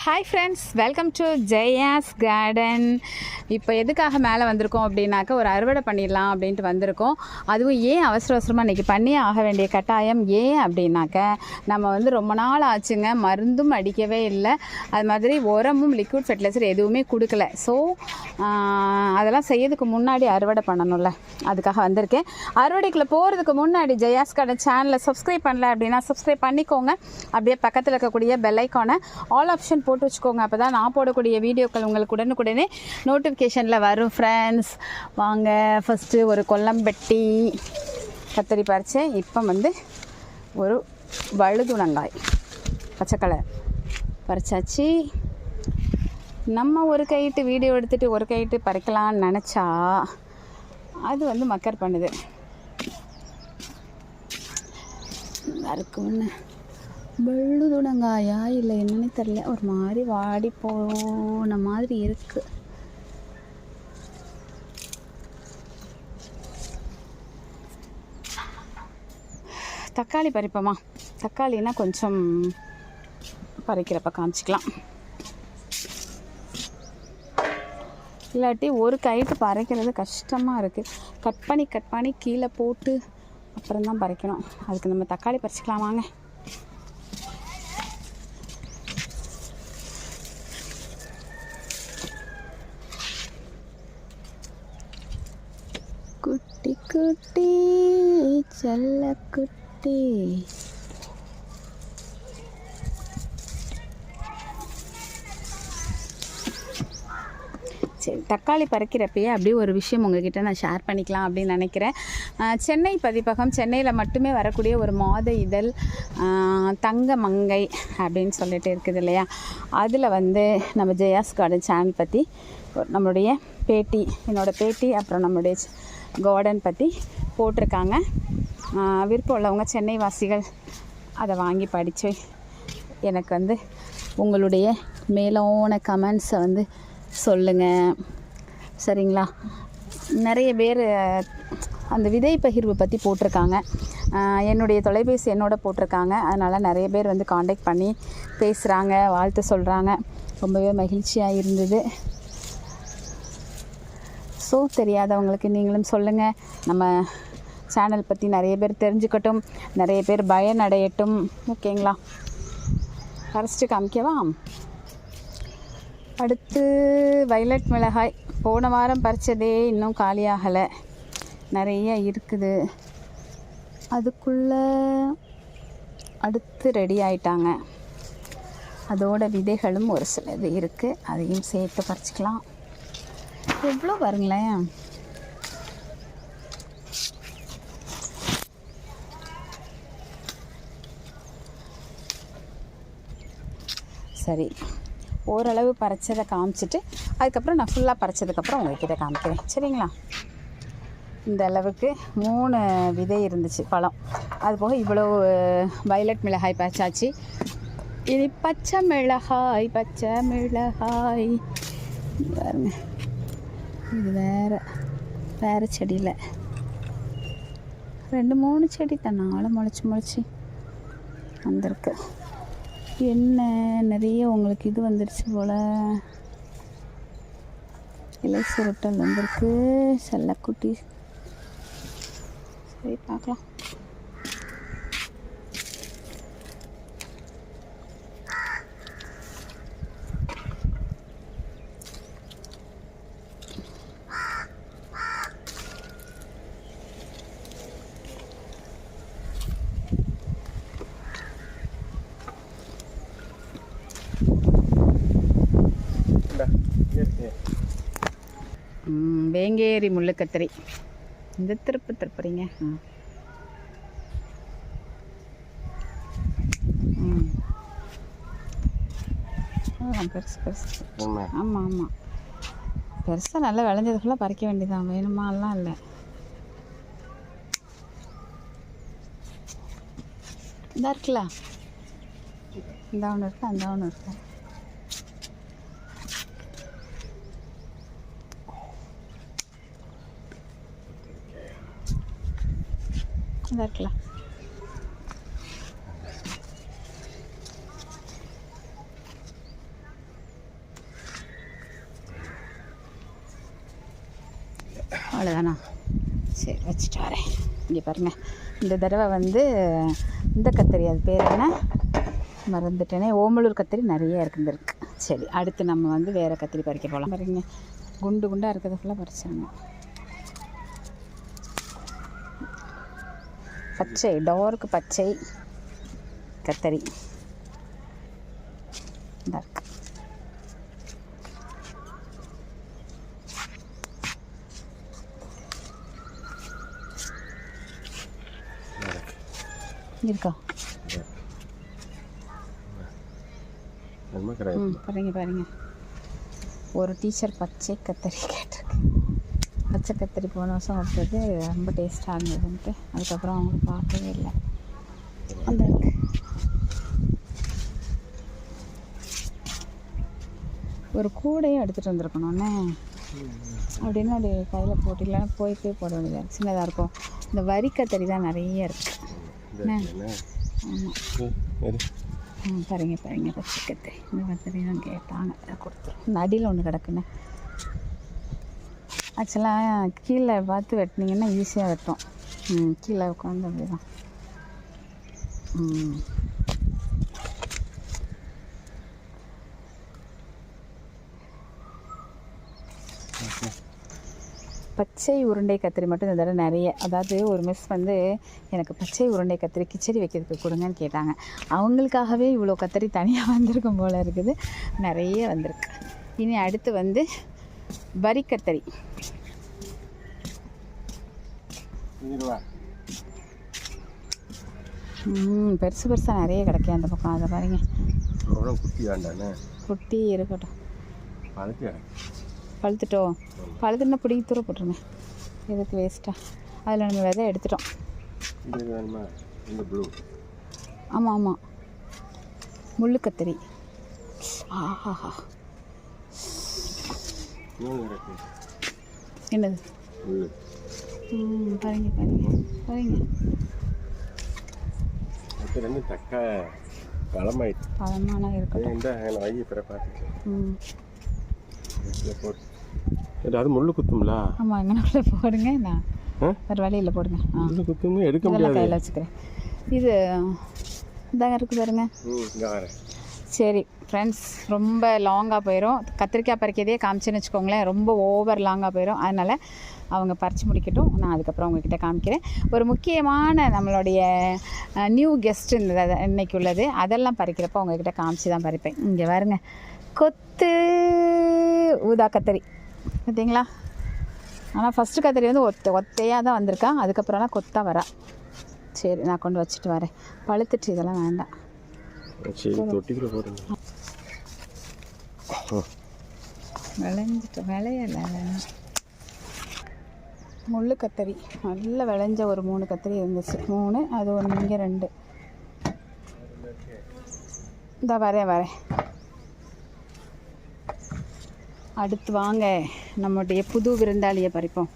Hi friends, welcome to Jaya's garden. இப்போ எதுக்காக மேலே வந்திருக்கோம் அப்படின்னாக்கா, ஒரு அறுவடை பண்ணிடலாம் அப்படின்ட்டு வந்திருக்கோம். அதுவும் ஏன் அவசரமாக இன்றைக்கி பண்ணியே ஆக வேண்டிய கட்டாயம் ஏன் அப்படின்னாக்க, நம்ம வந்து ரொம்ப நாள் ஆச்சுங்க, மருந்தும் அடிக்கவே இல்லை, அது மாதிரி உரமும் லிக்விட் ஃபெர்டிலைசர் எதுவுமே கொடுக்கல. ஸோ அதெல்லாம் செய்யறதுக்கு முன்னாடி அறுவடை பண்ணணும்ல, அதுக்காக வந்திருக்கேன். அறுவடைக்குள்ளே போகிறதுக்கு முன்னாடி ஜெயாஸ் கார்டன் சேனலை சப்ஸ்கிரைப் பண்ணல அப்படின்னா சப்ஸ்கிரைப் பண்ணிக்கோங்க. அப்படியே பக்கத்தில் இருக்கக்கூடிய பெல் ஐக்கானை ஆல் ஆப்ஷன் போட்டு வச்சுக்கோங்க. அப்போ தான் நான் போடக்கூடிய வீடியோக்கள் உங்களுக்கு உடனுக்குடனே நோட்டிஃபிகேஷனில் வரும். ஃப்ரெண்ட்ஸ் வாங்க, ஃபஸ்ட்டு ஒரு கொல்லம்பட்டி கத்தரி பறித்தேன். இப்போ வந்து ஒரு வழுதுணங்காய் பச்சை கலர் பறிச்சாச்சு. நம்ம ஒரு கைட்டு வீடியோ எடுத்துகிட்டு ஒரு கைட்டு பறிக்கலான்னு நினச்சா அது வந்து மக்கர் பண்ணுது. இருக்குன்னு வழுதுணங்காயா இல்லை என்னன்னு தெரியல, ஒரு மாதிரி வாடி போன மாதிரி இருக்கு. தக்காளி பறிப்போமா? தக்காளினா கொஞ்சம் பறிக்கிறப்ப காமிச்சிக்கலாம், இல்லாட்டி ஒரு கைட்டு பறிக்கிறது கஷ்டமாக இருக்குது. கட் பண்ணி கீழே போட்டு அப்புறம் தான் பறிக்கணும். அதுக்கு நம்ம தக்காளி பறிச்சிக்கலாம் வாங்க. குட்டி குட்டி செல்ல குட்டி, சரி, தக்காளி பறிக்கிறப்பயே அப்படியே ஒரு விஷயம் உங்ககிட்ட நான் ஷேர் பண்ணிக்கலாம் அப்படின்னு நினைக்கிறேன். சென்னை பதிப்பகம், சென்னையில் மட்டுமே வரக்கூடிய ஒரு மாத இதழ் தங்க மங்கை அப்படின்னு சொல்லிட்டு இருக்குது இல்லையா, அதில் வந்து நம்ம ஜெயாஸ் கார்டன் சேனல் பற்றி நம்மளுடைய பேட்டி, என்னோடய பேட்டி, அப்புறம் நம்மளுடைய கார்டன் பற்றி போட்டிருக்காங்க. விருப்பம் உள்ளவங்க சென்னை வாசிகள் அதை வாங்கி படித்து எனக்கு வந்து உங்களுடைய மேலான கமெண்ட்ஸை வந்து சொல்லுங்கள், சரிங்களா? நிறைய பேர் அந்த விதை பகிர்வு பற்றி போட்டிருக்காங்க. என்னுடைய தொலைபேசி என்னோட போட்டிருக்காங்க. அதனால் நிறைய பேர் வந்து காண்டாக்ட் பண்ணி பேசுகிறாங்க, வாழ்த்து சொல்கிறாங்க. ரொம்பவே மகிழ்ச்சியாக இருந்தது. ஸோ தெரியாதவங்களுக்கு நீங்களும் சொல்லுங்கள், நம்ம சேனல் பற்றி நிறைய பேர் தெரிஞ்சுக்கட்டும், நிறைய பேர் பயனடையட்டும். ஓகேங்களா? பறிச்சிட்டு காமிக்கவா? அடுத்து வயலட் மிளகாய் போன வாரம் பறித்ததே இன்னும் காலியாகலை, நிறைய இருக்குது. அதுக்குள்ளே அடுத்து ரெடி ஆயிட்டாங்க. அதோட விதைகளும் ஒரு சிலது இருக்குது, அதையும் சேர்த்து பறிச்சிக்கலாம். எவ்வளோ பாருங்களேன். சரி, ஓரளவு பறிச்சதை காமிச்சிட்டு அதுக்கப்புறம் நான் ஃபுல்லாக பறிச்சதுக்கப்புறம் உங்கள்கிட்ட காமிக்கிறேன், சரிங்களா? இந்த அளவுக்கு 3 விதை இருந்துச்சு, பழம். அதுபோக இவ்வளோ வயலட் மிளகாய் பறிச்சாச்சு. இது பச்சை மிளகாய் பாருங்க, இது வேறு செடியில் 2-3 செடி தன்னால முளைச்சி வந்திருக்கு. என்ன நிறைய உங்களுக்கு இது வந்துடுச்சு போல், இலை சுருட்டல் வந்திருக்கு, செல்லக்குட்டி. சரி, பார்க்கலாம். வேங்கேரி முள்ளுக்கத்திரி, இந்த திருப்புறீங்க. பெருசு. ஆமாம், பெருசாக நல்லா விளைஞ்சதுக்குள்ள பறிக்க வேண்டியதான், வேணுமாலாம் இல்லை. இதாக இருக்குல்ல, இந்த ஒன்று இருக்கு, அந்த ஒன்று இருக்கு. இதாக இருக்குல்ல, அவ்வளோதானா? சரி வச்சுட்டு வரேன். இங்கே பாருங்கள், இந்த தடவை வந்து இந்த கத்திரி, அது பேர் என்ன மறந்துட்டேனே, ஓமலூர் கத்திரி நிறைய இருக்குந்துருக்கு. சரி, அடுத்து நம்ம வந்து வேறு கத்திரி பறிக்க போகலாம். பாருங்க, குண்டு குண்டாக இருக்கிறத ஃபுல்லாக பறிச்சாங்க. பச்சை, டார்க் பச்சை கத்தரி இருக்கு. இருக்கா? பாருங்க பாருங்க, ஒரு டீச்சர் பச்சை கத்தரி கேட்டிருக்கு. பச்சை கத்தரி போன வருஷம் வச்சது ரொம்ப டேஸ்ட்டாக இருந்ததுன்ட்டு அதுக்கப்புறம் அவங்க பார்க்கவே இல்லை. அந்த ஒரு கூடையும் எடுத்துகிட்டு வந்துருக்கணும்னே, அப்படின்னு அப்படி கையில் போட்டு, இல்லைன்னா போய் போட வேண்டியதாக சின்னதாக இருக்கும். இந்த வரி கத்தரி தான் நிறைய இருக்குது. ஆமாம், பாருங்க பாருங்க, பச்சை கத்தரி. இந்த கத்தரி தான் கேட்டாங்க, கொடுத்துரும். அடியில் ஒன்று கிடக்குண்ணே. ஆக்சுவலாக கீழே பார்த்து வெட்டினீங்கன்னா ஈஸியாக வெட்டும். கீழே உட்காந்து அப்படி தான். பச்சை உருண்டை கத்திரி மட்டும் இந்த தடவை நிறைய, அதாவது ஒரு மிஸ் வந்து எனக்கு பச்சை உருண்டை கத்திரி கிச்சடி வைக்கிறதுக்கு கொடுங்கன்னு கேட்டாங்க. அவங்களுக்காகவே இவ்வளோ கத்திரி தனியாக வந்திருக்கும் போல் இருக்குது, நிறைய வந்திருக்கு. இனி அடுத்து வந்து வரி கத்தரி. பெருசு பெருசாக நிறைய கிடைக்கும் அந்த பக்கம். அதை பாருங்க, குட்டி இருக்கட்டும். பழுத்துட்டோம், பழுத்துனா பிடிங்கி தூர போட்டுருங்க, எதுக்கு வேஸ்ட்டாக. அதில் நம்ம விதை எடுத்துட்டோம். ஆமாம் ஆமாம், முள்ளு கத்தரி. ஆஹா, என்னது? பாருங்க பாருங்க பாருங்க, பழமான இருக்கட்டும். அது முள்ளு குத்தும்ல? ஆமாம், எங்கனக்குள்ளே போடுங்க, நான் வேறு வழியில் போடுங்க. முள்ளு குத்தும் எடுக்க முடியாது, கையில் வச்சுக்கிறேன். இது இதாங்க இருக்குது பாருங்க. சரி ஃப்ரெண்ட்ஸ், ரொம்ப லாங்காக போயிடும். கத்திரிக்காய் பறிக்கிறதே காமிச்சேன்னு வச்சுக்கோங்களேன், ரொம்ப ஓவர் லாங்காக போயிடும். அதனால் அவங்க பறித்து முடிக்கட்டும், நான் அதுக்கப்புறம் உங்ககிட்ட காமிக்கிறேன். ஒரு முக்கியமான நம்மளுடைய நியூ கெஸ்ட் இன்னைக்கு உள்ளது, அதெல்லாம் பறிக்கிறப்போ உங்ககிட்ட காமிச்சு தான் பறிப்பேன். இங்கே பாருங்க, கொத்து ஊதா கத்தரி பார்த்தீங்களா? ஆனால் ஃபஸ்ட்டு கத்தரி வந்து ஒத்தையாக தான் வந்திருக்கா, அதுக்கப்புறம்லாம் கொத்தாக வரா. சரி, நான் கொண்டு வச்சுட்டு வரேன். பழுத்துட்டு இதெல்லாம் வேண்டாம். விளைஞ்சிட்டு விளையலை. முள்ளு கத்தரி நல்லா விளைஞ்ச ஒரு 3 கத்தரி இருந்துச்சு. 3, அது ஒன்று, இங்கே 2. இந்த வரேன். அடுத்து வாங்க, நம்முடைய புது விருந்தாளியை பறிப்போம்.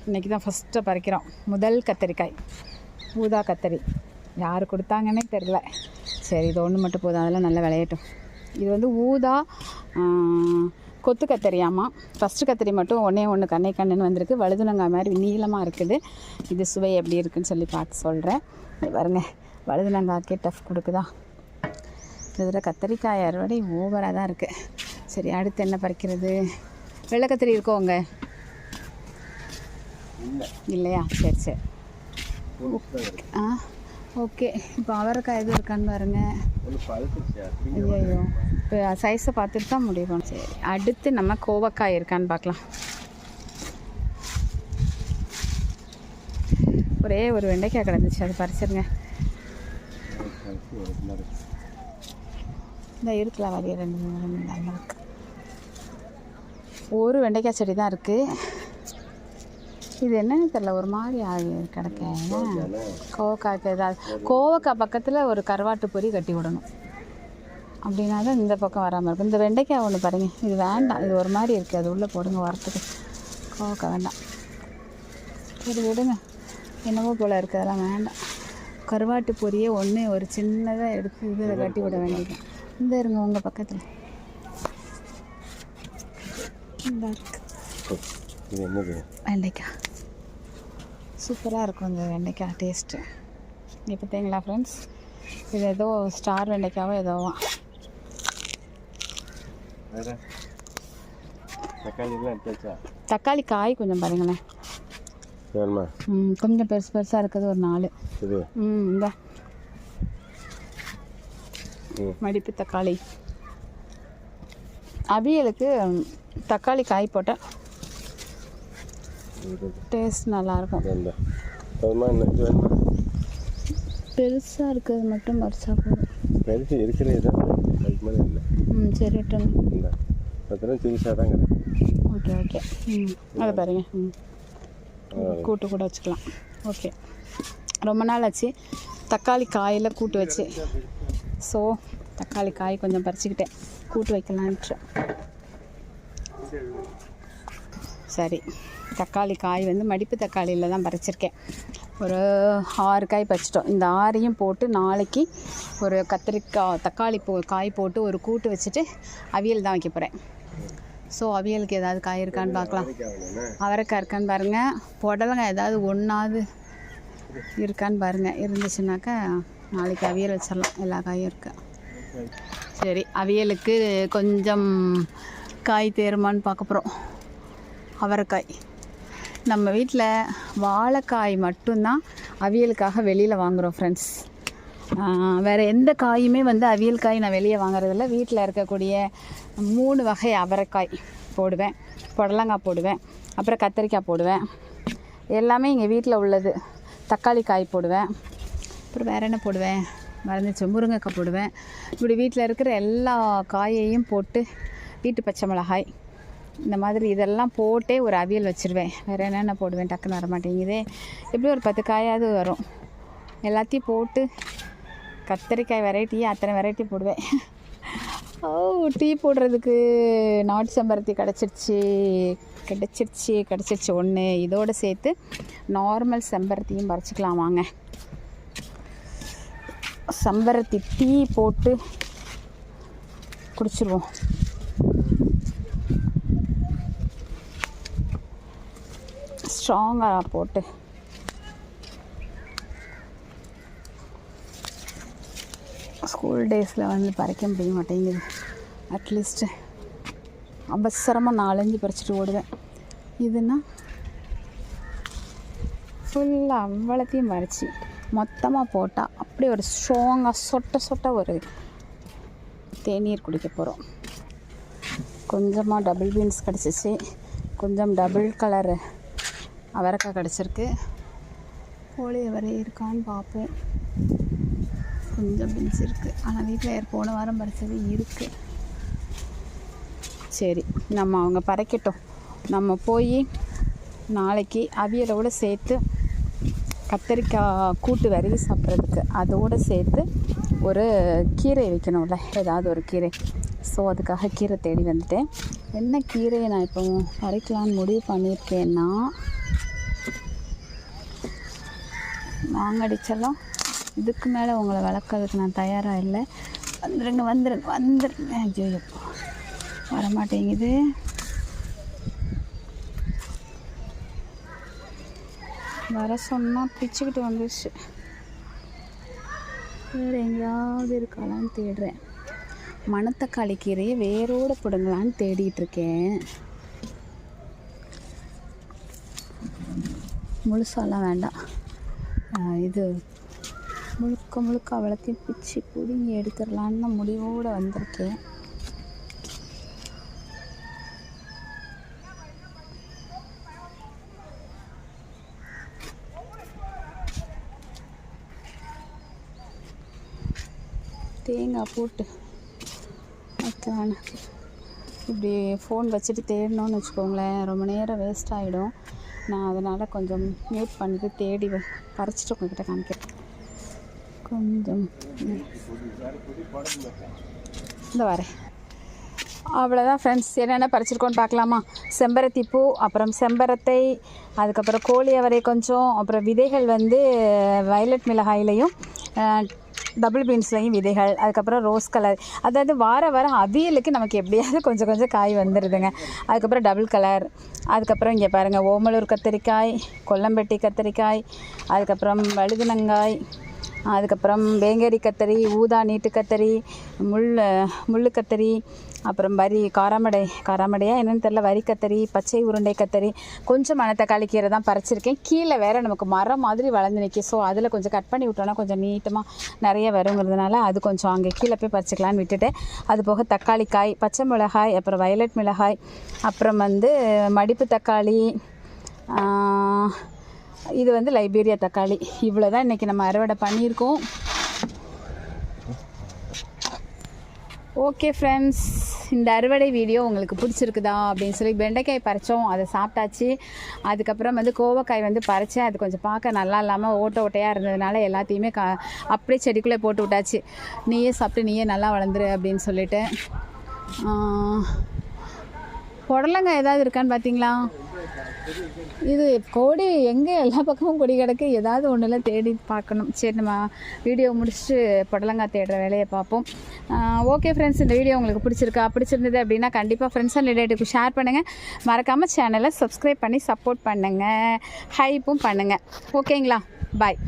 இன்றைக்கி தான் ஃபஸ்ட்டு பறிக்கிறோம். முதல் கத்தரிக்காய் ஊதா கத்தரி. யார் கொடுத்தாங்கன்னே தெரில. சரி, இது ஒன்று மட்டும் போதும், அதெல்லாம் நல்லா விளையட்டும். இது வந்து ஊதா கொத்து கத்தரியாமா. ஃபஸ்ட்டு கத்தரி மட்டும் ஒன்று கண்ணுன்னு வந்திருக்கு, வழுதுனங்காய் மாதிரி நீளமாக இருக்குது. இது சுவை எப்படி இருக்குதுன்னு சொல்லி பார்த்து சொல்கிறேன். பாருங்க, வழுதுனங்காய்க்கே டஃப் கொடுக்குதா. இதில் கத்தரிக்காய் அறுவடை ஓவராக தான் இருக்குது. சரி, அடுத்து என்ன பறிக்கிறது? வெள்ளை கத்திரி இருக்கோ அங்கே? இல்லையா? சரி. ஓகே, இப்போ அவரைக்காய் எதுவும் இருக்கான்னு பாருங்க. ஐயோ, இப்போ சைஸை பார்த்துட்டு தான் முடியும். சரி, அடுத்து நம்ம கோவக்காய் இருக்கான்னு பார்க்கலாம். ஒரே ஒரு வெண்டைக்காய் கிடந்துச்சு, அது பறிச்சிருங்க. இந்த இருக்கலாம் வரைய 2 நல்லா இருக்கு. ஒரு வெண்டைக்காய் செடி தான் இருக்குது. இது என்னன்னு தெரில, ஒரு மாதிரி கிடக்க. கோவக்காய்க்கு ஏதாவது, கோவக்காய் பக்கத்தில் ஒரு கருவாட்டு பொரி கட்டி விடணும், அப்படின்னா தான் இந்த பக்கம் வராமல் இருக்கும். இந்த வெண்டைக்காய் ஒன்று பாருங்க, இது வேண்டாம், இது ஒரு மாதிரி இருக்குது, அது உள்ளே போடுங்க வரத்துக்கு. கோவக்காய் வேண்டாம், சரி விடுங்க, என்னவோ போல் இருக்குது, அதெல்லாம் வேண்டாம். கருவாட்டு பொரியே ஒன்று ஒரு சின்னதாக எடுத்து இதில் கட்டி விட வேண்டியது. இந்த இருங்க உங்கள் பக்கத்தில் இந்த இருக்குது. இது என்னது? வெண்டைக்காய் சூப்பராக இருக்கும் இந்த வெண்டைக்காய் டேஸ்ட்டு. இங்கே பார்த்தீங்களா ஃப்ரெண்ட்ஸ், இது ஏதோ ஸ்டார் வெண்டைக்காவோ ஏதோவா. வேறு தக்காளிலாம் எடுத்தாச்சா? தக்காளி காய் கொஞ்சம் பாருங்களேன். வேணுமா? கொஞ்சம் பெருசு பெருசாக இருக்குது ஒரு 4. இது இந்த மடிப்பு தக்காளி அவியலுக்கு தக்காளி காய் போட்டால் டேஸ்ட் நல்லாயிருக்கும். பெருசாக இருக்கிறது மட்டும் பறிச்சா போதும். பெருசு இருக்கிறது தான் அதுக்கு மேலே இல்லை. சரி விட்டுருங்க. இந்த அதெல்லாம் சிறுசாக தாங்க. Okay okay. அதை பாருங்க. கூட்டு கூட வச்சுக்கலாம். ஓகே, ரொம்ப நாள் ஆச்சு தக்காளி காயில் கூட்டு வச்சு. ஸோ தக்காளி காய் கொஞ்சம் பறிச்சுக்கிட்டேன், கூட்டு வைக்கலான்ட்டு. சரி, தக்காளி காய் வந்து மடிப்பு தக்காளியில் தான் பறிச்சிருக்கேன். ஒரு 6 காய் பறிச்சிட்டோம். இந்த 6ஐயும் போட்டு நாளைக்கு ஒரு கத்திரிக்காய் தக்காளி காய் போட்டு ஒரு கூட்டு வச்சுட்டு அவியல் தான் வைக்க போகிறேன். ஸோ அவியலுக்கு ஏதாவது காய் இருக்கான்னு பார்க்கலாம். அவரைக்காய் இருக்கான்னு பாருங்கள், புடலங்காய் ஏதாவது ஒன்றாவது இருக்கான்னு பாருங்கள். இருந்துச்சுனாக்கா நாளைக்கு அவியல் வச்சிடலாம். எல்லா காயும் இருக்குது. சரி, அவியலுக்கு கொஞ்சம் காய் தேருமான்னு பார்க்க போகிறோம். அவரைக்காய் நம்ம வீட்டில் வாழைக்காய் மட்டும்தான் அவியலுக்காக வெளியில் வாங்குகிறோம் ஃப்ரெண்ட்ஸ். வேறு எந்த காயுமே வந்து அவியல் காய் நான் வெளியே வாங்குறதில்ல. வீட்டில் இருக்கக்கூடிய 3 வகை அவரைக்காய் போடுவேன், புடலங்காய் போடுவேன், அப்புறம் கத்திரிக்காய் போடுவேன். எல்லாமே எங்கள் வீட்டில் உள்ளது. தக்காளி காய் போடுவேன், அப்புறம் வேறு என்ன போடுவேன் மறந்துச்சு, முருங்கைக்காய் போடுவேன். இப்படி வீட்டில் இருக்கிற எல்லா காயையும் போட்டு வீட்டு பச்சை மிளகாய் இந்த மாதிரி இதெல்லாம் போட்டே ஒரு அவியல் வச்சுருவேன். வேறு என்னென்ன போடுவேன் டக்குன்னு வர மாட்டேங்குதே. எப்படி ஒரு 10 காயாவது வரும். எல்லாத்தையும் போட்டு கத்திரிக்காய் வெரைட்டி அத்தனை வெரைட்டி போடுவேன். டீ போடுறதுக்கு நாட்டு செம்பருத்தி கிடச்சிருச்சு 1. இதோடு சேர்த்து நார்மல் செம்பருத்தியும் பறிச்சிக்கலாம் வாங்க. செம்பருத்தி டீ போட்டு குடிச்சிருவோம். ஸ்ட்ராங்காக போட்டு ஸ்கூல் டேஸில் வந்து பறிக்க முடிய மாட்டேங்குது. அட்லீஸ்ட்டு அவசரமாக 4-5 பறிச்சுட்டு ஓடுவேன். இதுன்னா ஃபுல்லாக அவ்வளோத்தையும் பறித்து மொத்தமாக போட்டால் அப்படி ஒரு ஸ்ட்ராங்காக சொட்ட ஒரு தேநீர் குடிக்க போகிறோம். கொஞ்சமாக டபுள் பீன்ஸ் கிடச்சிச்சு, கொஞ்சம் டபுள் கலர் அவரைக்காய் கிடச்சிருக்கு. கோழி அவரை இருக்கான்னு பார்ப்போம். கொஞ்சம் பீன்ஸ் இருக்குது, ஆனால் வீட்டில் போன வாரம் பறித்தது இருக்குது. சரி, நம்ம அவங்க பறிக்கட்டும். நம்ம போய் நாளைக்கு அவியலோடு சேர்த்து கத்திரிக்காய் கூட்டு விரவி சாப்பிட்றதுக்கு அதோடு சேர்த்து ஒரு கீரை வைக்கணும்ல, ஏதாவது ஒரு கீரை. ஸோ அதுக்காக கீரை தேடி வந்துட்டேன். என்ன கீரையை நான் இப்போ பறிக்கலான்னு முடிவு பண்ணியிருக்கேன்னா, மாங்கடிச்செல்லாம் இதுக்கு மேலே உங்களை வளர்க்கறதுக்கு நான் தயாராக இல்லை. வந்துருங்க. ஐயோ வரமாட்டேங்குது. வர சொன்னால் பிச்சுக்கிட்டு வந்துடுச்சு. வேறு எங்கேயாவது இருக்காளான்னு தேடுறேன். மணத்தக்காளி கீரையை வேரோடு பிடுங்கலான்னு தேடிட்டுருக்கேன். முழுசாலாம் வேண்டாம், இது முழுக்க அவ்வளோத்தையும் பிச்சு பிடுங்கி எடுத்துடலான்னு முடிவோடு வந்திருக்கேன். தேங்காய் போட்டு வைக்கலான்னு இப்படி ஃபோன் வச்சுட்டு தேடணும்னு வச்சுக்கோங்களேன், ரொம்ப நேரம் வேஸ்ட் ஆகிடும். நான் அதனால் கொஞ்சம் மியூட் பண்ணிட்டு தேடி பறிச்சிட்டு உங்கள்கிட்ட காமிக்கிறேன். கொஞ்சம் இந்த வரேன். அவ்வளோதான் ஃப்ரெண்ட்ஸ். என்னென்ன பறிச்சிருக்கோன்னு பார்க்கலாமா? செம்பருத்தி பூ, அப்புறம் செம்பரத்தை, அதுக்கப்புறம் கோழி அவரை கொஞ்சம், அப்புறம் விதைகள் வந்து வயலட் மிளகாயிலையும் டபுள் பீன்ஸ்லேயும் விதைகள், அதுக்கப்புறம் ரோஸ் கலர், அதாவது வார வாரம் அவியலுக்கு நமக்கு எப்படியாவது கொஞ்சம் கொஞ்சம் காய் வந்துடுதுங்க. அதுக்கப்புறம் டபுள் கலர், அதுக்கப்புறம் இங்கே பாருங்கள் ஓமலூர் கத்திரிக்காய், கொல்லம்பட்டி கத்திரிக்காய், அதுக்கப்புறம் வழுதுனங்காய், அதுக்கப்புறம் வேங்கேரி கத்தரி, ஊதா நீட்டு கத்தரி, முள்ளு கத்தரி, அப்புறம் காராமடையா என்னென்னு தெரில, வரி கத்தரி, பச்சை உருண்டை கத்தரி, கொஞ்சம் மணத்தக்காளி கீரை தான் பறிச்சிருக்கேன். கீழே வேறு நமக்கு மரம் மாதிரி வளர்ந்து நிற்கி. ஸோ அதில் கொஞ்சம் கட் பண்ணி விட்டோன்னா கொஞ்சம் நீட்டமாக நிறைய வருங்கிறதுனால அது கொஞ்சம் அங்கே கீழே போய் பறிச்சிக்கலான்னு விட்டுட்டேன். அது போக தக்காளி காய், பச்சை மிளகாய், அப்புறம் வயலட் மிளகாய், அப்புறம் மடிப்பு தக்காளி, இது லைபீரியா தக்காளி. இவ்வளோ தான் இன்றைக்கி நம்ம அறுவடை பண்ணியிருக்கோம். ஓகே ஃப்ரெண்ட்ஸ், இந்த அறுவடை வீடியோ உங்களுக்கு பிடிச்சிருக்குதா அப்படின்னு சொல்லி வெண்டைக்காய் பறித்தோம், அதை சாப்பிட்டாச்சு. அதுக்கப்புறம் கோவக்காய் பறித்தேன். அது கொஞ்சம் பார்க்க நல்லா இல்லாமல் ஓட்டையாக இருந்ததுனால எல்லாத்தையுமே அப்படியே செடிக்குள்ளே போட்டு விட்டாச்சு. நீயே சாப்பிட்டு நீயே நல்லா வளர்ந்துரு அப்படின்னு சொல்லிட்டு. புடலங்காய் ஏதாவது இருக்கான்னு பார்த்தீங்களா? இது கொடி எங்கே எல்லா பக்கமும் கொடி கிடக்கு. ஏதாவது ஒன்றுலாம் தேடி பார்க்கணும். சரி, நம்ம வீடியோ முடிச்சுட்டு புடலங்காய் தேடுற வேலையை பார்ப்போம். ஓகே ஃப்ரெண்ட்ஸ், இந்த வீடியோ உங்களுக்கு பிடிச்சிருந்தது அப்படின்னா கண்டிப்பாக ஃப்ரெண்ட்ஸ் அண்ட் ரிலேட்டிவ்க்கு ஷேர் பண்ணுங்கள். மறக்காமல் சேனலை சப்ஸ்கிரைப் பண்ணி சப்போர்ட் பண்ணுங்கள், ஹைப்பும் பண்ணுங்கள். ஓகேங்களா? பாய்.